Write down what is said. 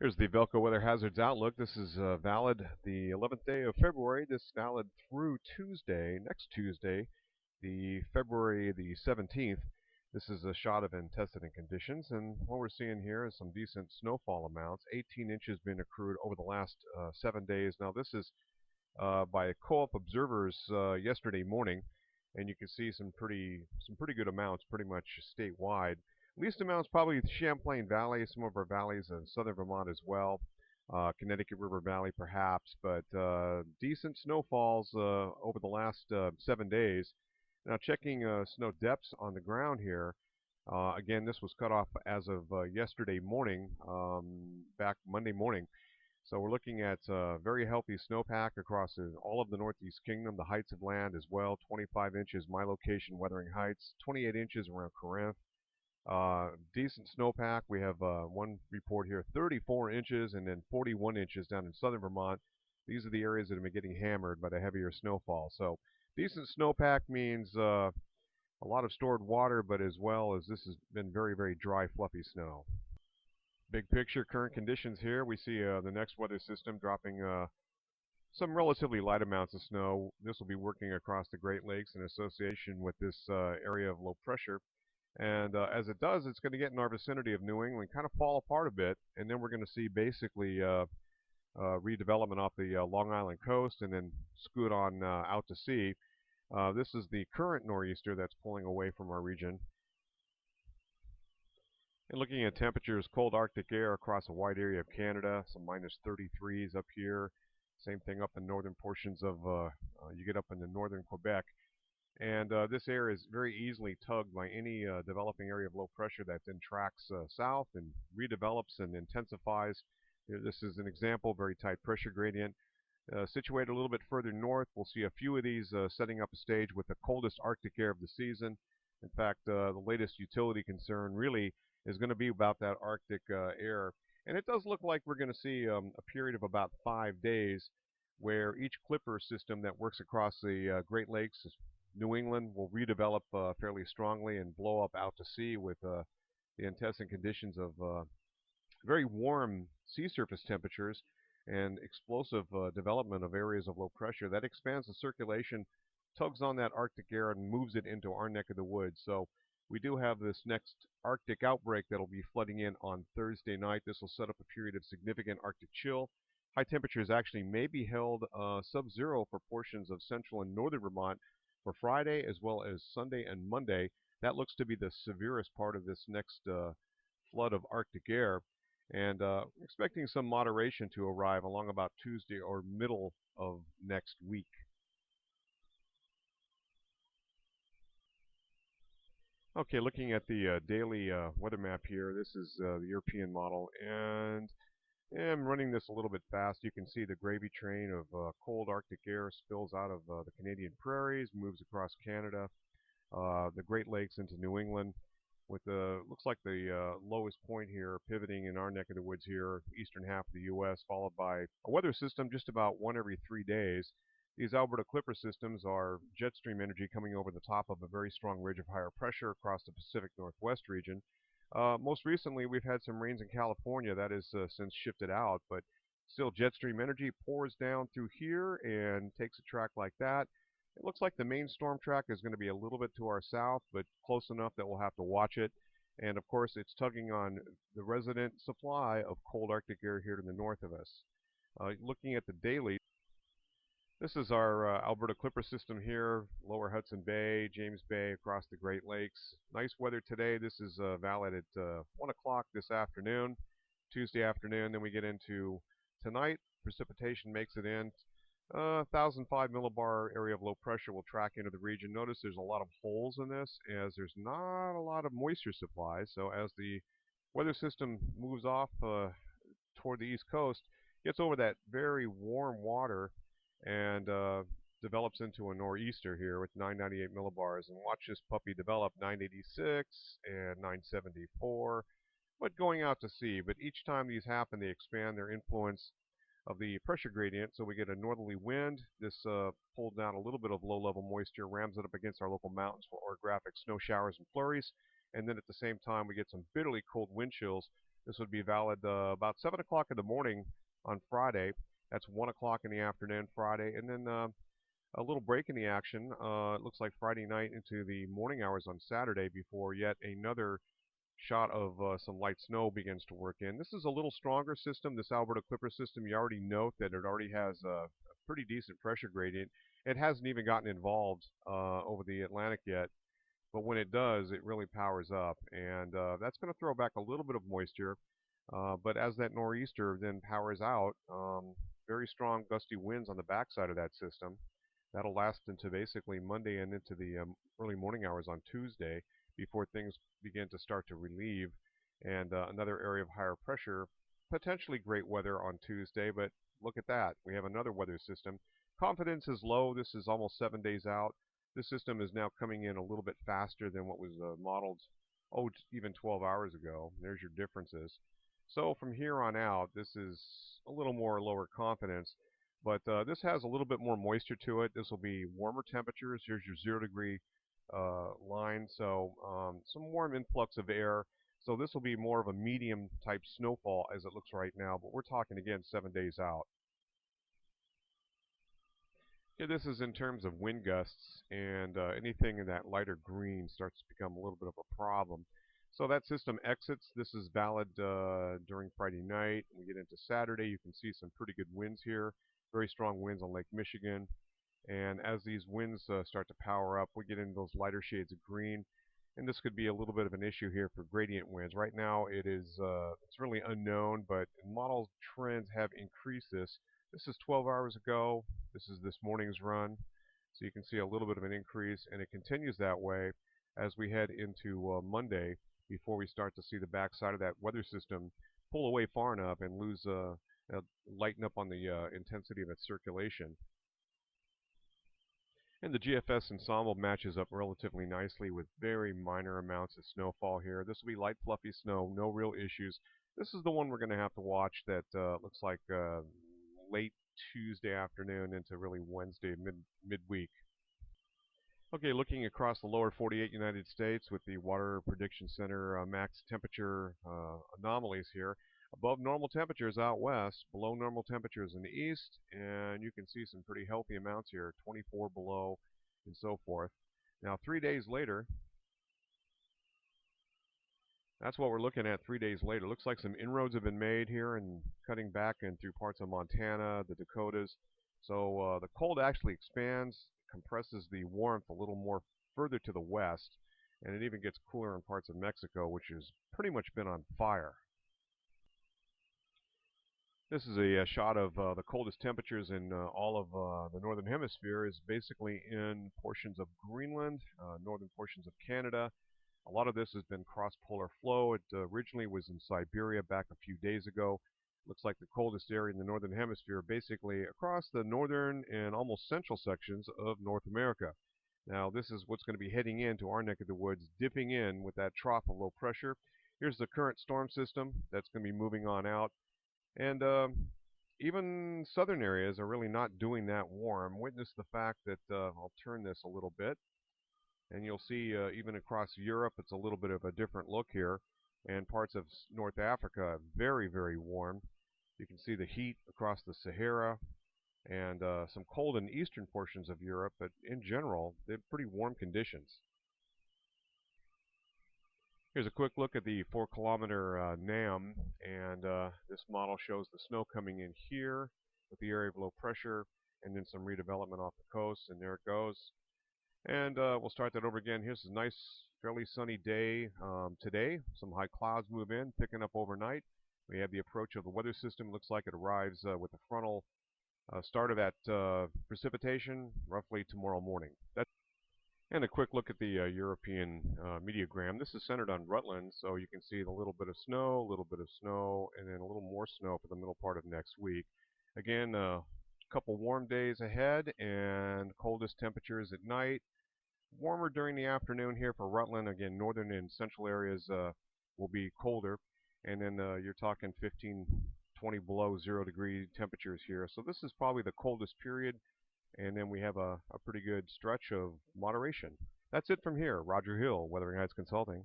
Here's the VELCO Weather Hazards Outlook. This is valid the 11th day of February. This is valid through Tuesday, next Tuesday, the February the 17th. This is a shot of antecedent conditions, and what we're seeing here is some decent snowfall amounts. 18 inches been accrued over the last 7 days. Now, this is by co-op observers yesterday morning, and you can see some pretty good amounts, pretty much statewide. Least amounts probably Champlain Valley, some of our valleys in southern Vermont as well, Connecticut River Valley perhaps, but decent snowfalls over the last 7 days. Now checking snow depths on the ground here. Again, this was cut off as of yesterday morning, back Monday morning. So we're looking at very healthy snowpack across all of the Northeast Kingdom. The heights of land as well, 25 inches, my location, Wuthering Heights, 28 inches around Corinth. Decent snowpack. We have one report here, 34 inches, and then 41 inches down in southern Vermont. These are the areas that have been getting hammered by the heavier snowfall. So decent snowpack means a lot of stored water, but as well as this has been very, very dry, fluffy snow. Big picture, current conditions here. We see the next weather system dropping some relatively light amounts of snow. This will be working across the Great Lakes in association with this area of low pressure. And as it does, it's going to get in our vicinity of New England, kind of fall apart a bit, and then we're going to see basically redevelopment off the Long Island coast and then scoot on out to sea. This is the current nor'easter that's pulling away from our region. And looking at temperatures, cold Arctic air across a wide area of Canada, some minus 33s up here. Same thing up in northern portions of, you get up into northern Quebec. And this air is very easily tugged by any developing area of low pressure that then tracks south and redevelops and intensifies. Here, this is an example, very tight pressure gradient. Situated a little bit further north, we'll see a few of these setting up a stage with the coldest Arctic air of the season. In fact, the latest utility concern really is going to be about that Arctic air. And it does look like we're going to see a period of about 5 days where each clipper system that works across the Great Lakes, New England, will redevelop fairly strongly and blow up out to sea with the antecedent conditions of very warm sea surface temperatures and explosive development of areas of low pressure. That expands the circulation, tugs on that Arctic air, and moves it into our neck of the woods. So we do have this next Arctic outbreak that will be flooding in on Thursday night. This will set up a period of significant Arctic chill. High temperatures actually may be held sub-zero for portions of central and northern Vermont for Friday as well as Sunday and Monday. That looks to be the severest part of this next flood of Arctic air. And expecting some moderation to arrive along about Tuesday or middle of next week. Okay, looking at the daily weather map here, this is the European model, and I'm running this a little bit fast. You can see the gravy train of cold Arctic air spills out of the Canadian prairies, moves across Canada, the Great Lakes into New England, with the looks like the lowest point here pivoting in our neck of the woods here, eastern half of the U.S., followed by a weather system just about one every 3 days. These Alberta Clipper systems are jet stream energy coming over the top of a very strong ridge of higher pressure across the Pacific Northwest region. Most recently, we've had some rains in California. That has since shifted out, but still jet stream energy pours down through here and takes a track like that. It looks like the main storm track is going to be a little bit to our south, but close enough that we'll have to watch it. And of course, it's tugging on the resident supply of cold Arctic air here to the north of us. Looking at the daily, this is our Alberta Clipper system here, lower Hudson Bay, James Bay, across the Great Lakes. Nice weather today. This is valid at 1 o'clock this afternoon, Tuesday afternoon. Then we get into tonight. Precipitation makes it in. 1005 millibar area of low pressure will track into the region. Notice there's a lot of holes in this as there's not a lot of moisture supply. So as the weather system moves off toward the east coast, gets over that very warm water and develops into a nor'easter here with 998 millibars. And watch this puppy develop 986 and 974. But going out to sea. But each time these happen, they expand their influence of the pressure gradient, so we get a northerly wind. This pulls down a little bit of low-level moisture, rams it up against our local mountains for orographic snow showers and flurries, and then at the same time we get some bitterly cold wind chills This would be valid about 7 o'clock in the morning on Friday. That's 1 o'clock in the afternoon Friday. And then a little break in the action. It looks like Friday night into the morning hours on Saturday before yet another shot of some light snow begins to work in. This is a little stronger system, this Alberta Clipper system. You already note that it already has a pretty decent pressure gradient. It hasn't even gotten involved over the Atlantic yet, but when it does, it really powers up, and that's going to throw back a little bit of moisture. But as that nor'easter then powers out, very strong gusty winds on the backside of that system. That'll last into basically Monday and into the early morning hours on Tuesday before things begin to start to relieve. And another area of higher pressure, potentially great weather on Tuesday, but look at that. We have another weather system. Confidence is low. This is almost 7 days out. This system is now coming in a little bit faster than what was modeled, even 12 hours ago. There's your differences. So from here on out, this is a little more lower confidence, but this has a little bit more moisture to it. This will be warmer temperatures. Here's your 0 degree line, so some warm influx of air. So this will be more of a medium type snowfall as it looks right now, but we're talking again 7 days out. Yeah, this is in terms of wind gusts, and anything in that lighter green starts to become a little bit of a problem. So that system exits. This is valid during Friday night. We get into Saturday. You can see some pretty good winds here, very strong winds on Lake Michigan. And as these winds start to power up, we get into those lighter shades of green. And this could be a little bit of an issue here for gradient winds. Right now, it's really unknown, but model trends have increased this. This is 12 hours ago. This is this morning's run. So you can see a little bit of an increase, and it continues that way as we head into Monday before we start to see the backside of that weather system pull away far enough and lighten up on the intensity of its circulation. And the GFS ensemble matches up relatively nicely with very minor amounts of snowfall here. This will be light, fluffy snow, no real issues. This is the one we're going to have to watch that looks like late Tuesday afternoon into really Wednesday midweek. Okay, looking across the lower 48 United States with the Water Prediction Center max temperature anomalies here. Above normal temperatures out west, below normal temperatures in the east, and you can see some pretty healthy amounts here, 24 below and so forth. Now 3 days later, that's what we're looking at 3 days later. Looks like some inroads have been made here and cutting back and through parts of Montana, the Dakotas. So the cold actually expands, compresses the warmth a little more further to the west, and it even gets cooler in parts of Mexico, which has pretty much been on fire. This is a shot of the coldest temperatures in all of the northern hemisphere is basically in portions of Greenland, northern portions of Canada. A lot of this has been cross-polar flow. It originally was in Siberia back a few days ago. Looks like the coldest area in the northern hemisphere, basically across the northern and almost central sections of North America. Now, this is what's going to be heading into our neck of the woods, dipping in with that trough of low pressure. Here's the current storm system that's going to be moving on out. And even southern areas are really not doing that warm. Witness the fact that I'll turn this a little bit. And you'll see even across Europe, it's a little bit of a different look here. And parts of North Africa, very, very warm. You can see the heat across the Sahara and some cold in eastern portions of Europe. But in general, they have pretty warm conditions. Here's a quick look at the 4-kilometer NAM. And this model shows the snow coming in here with the area of low pressure and then some redevelopment off the coast. And there it goes. And we'll start that over again. Here's a nice, fairly sunny day today. Some high clouds move in, picking up overnight. We have the approach of the weather system. Looks like it arrives with the frontal start of that precipitation roughly tomorrow morning. And a quick look at the European mediogram. This is centered on Rutland, so you can see a little bit of snow, and then a little more snow for the middle part of next week. Again, couple warm days ahead and coldest temperatures at night. Warmer during the afternoon here for Rutland. Again, northern and central areas will be colder. And then you're talking 15, 20 below 0 degree temperatures here. So this is probably the coldest period. And then we have a pretty good stretch of moderation. That's it from here. Roger Hill, Wuthering Heights Consulting.